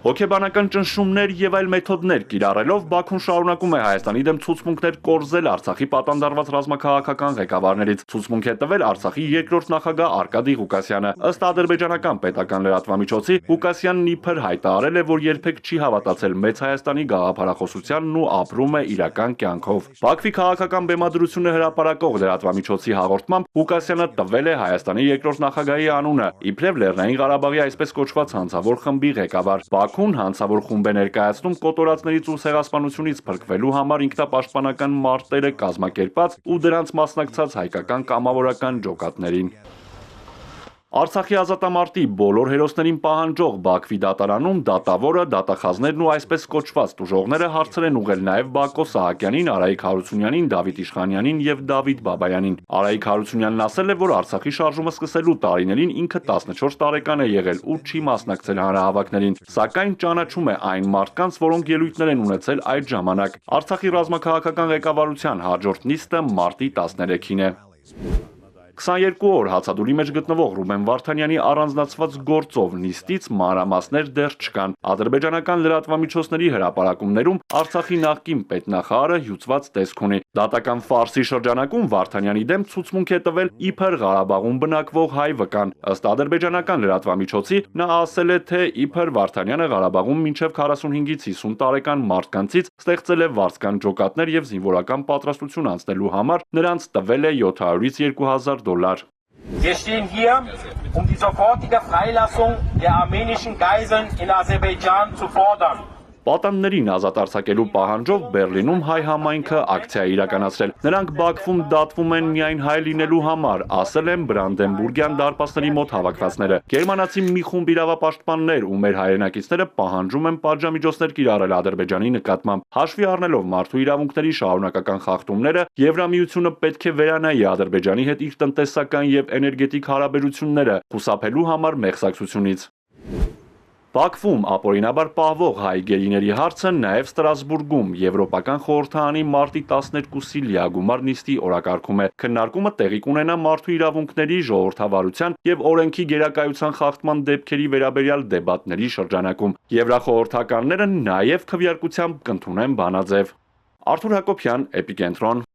Հոգեբանական ճնշումներ եւ այլ մեթոդներ կիրառելով Բաքուն շարունակում է Հայաստանի դեմ ցուցմունքներ կորզել Արցախի պատանդարված ռազմաքաղաքական ղեկավարներից։ Ցուցմունք է տվել Արցախի երկրորդ նախագահ Արկադի Ղուկասյանը։ Ըստ ադրբեջանական պետական լրատվամիջոցի Ղուկասյանն իբր հայտարարել է, որ երբեք չի հավատացել Մեծ Հայաստանի գաղափարախոսությանն ու ապրում է իրական կյանքով։ Բաքվի քաղաքական բեմադրությունը հրապարակող լրատվամիջոցի հաղորդմամբ Ղուկասյանը տվել է Հայաստանի երկրորդ նախագահի անունը, իբրև Լեռնային Ղարաբաղի այսպես կոչված հանցավոր խմբի ղեկավար։ Բաքուն հանցավոր խումբ է ներկայացնում կոտորածներից ու ցեղասպանությունից փրկվելու համար ինքնապաշտպանական մարտերը կազմակերպած ու դրանց մասնակցած հայկական կամավորական ջոկատներին։ Արցախի ազատամարտի բոլոր հերոսներին պահանջող Բաքվի դատարանում դատավորը, դատախազներն ու այսպես կոչված տուժողները հարցեր են ուղղել նաև Բակո Սահակյանին, Արայիկ Հարությունյանին, Դավիթ Իշխանյանին եւ Դավիթ Բաբայանին։ Արայիկ Հարությունյանն ասել է, որ Արցախի շարժումը սկսելու տարիներին ինքը 14 տարեկան է եղել ու չի մասնակցել հանրահավաքներին, սակայն ճանաչում է այն մարդկանց, որոնք ելույթներ են ունեցել այդ ժամանակ։ Արցախի ռազմաքաղաքական ղեկավարության հաջորդ նիստը մարտի 13-ին է։ 22 օր հացադուլի մեջ գտնվող Ռուբեն Վարդանյանի առանձնացված գործով նիստից մանրամասներ դեռ չկան։ Ադրբեջանական լրատվամիջոցների հրապարակումներում Արցախի նախկին պետնախարարը հյուծված տեսք ունի։ Դատական ֆարսի շրջանակում Վարդանյանի դեմ ցուցմունք է տվել իբր Ղարաբաղում բնակվող հայ վկան։ Ըստ ադրբեջանական լրատվամիջոցի նա ասել է, թե իբր Վարդանյանը Ղարաբաղում մինչև 45-ից 50 տարեկան մարդկանցից ստեղծել է վարձկան ջոկատներ եւ զինվորական պատրաստություն անցնելու համար նրանց տվել է $700-ից $2000։ Wir stehen hier, die sofortige Freilassung der armenischen Geiseln in Aserbaidschan zu fordern. Պատանդներին ազատ արձակելու պահանջով Բեռլինում հայ համայնքը ակցիա իրականացրել։ Նրանք Բաքվում դատվում են միայն հայ լինելու համար, ասել են Բրանդենբուրգյան դարպասների մոտ հավաքվածները։ Գերմանացի մի խումբ իրավապաշտպաններ ու մեր հայրենակիցները պահանջում են պատժամիջոցներ կիրառել Ադրբեջանի նկատմամբ։ Հաշվի առնելով մարդու իրավունքների շարունակական խախտումները, Եվրամիությունը պետք է վերանայի Ադրբեջանի հետ իր տնտեսական եւ էներգետիկ հարաբերությունները, խուսափելու համար մեղսակցությունից։ Բաքվում ապօրինաբար պահվող հայ գերիների հարցը նաև Ստրասբուրգում Եվրոպական խորհրդարանի մարտի 12-ի լիագումար նիստի օրակարգում է։ Քննարկումը տեղի կունենա մարդու իրավունքների, ժողովրդավարության եւ օրենքի գերակայության խախտման դեպքերի վերաբերյալ դեբատների շրջանակում։ Եվրախորհրդականները նաև քվեարկությամբ կընդունեն բանաձև։ Արթուր Հակոբյան, Էպիկենտրոն։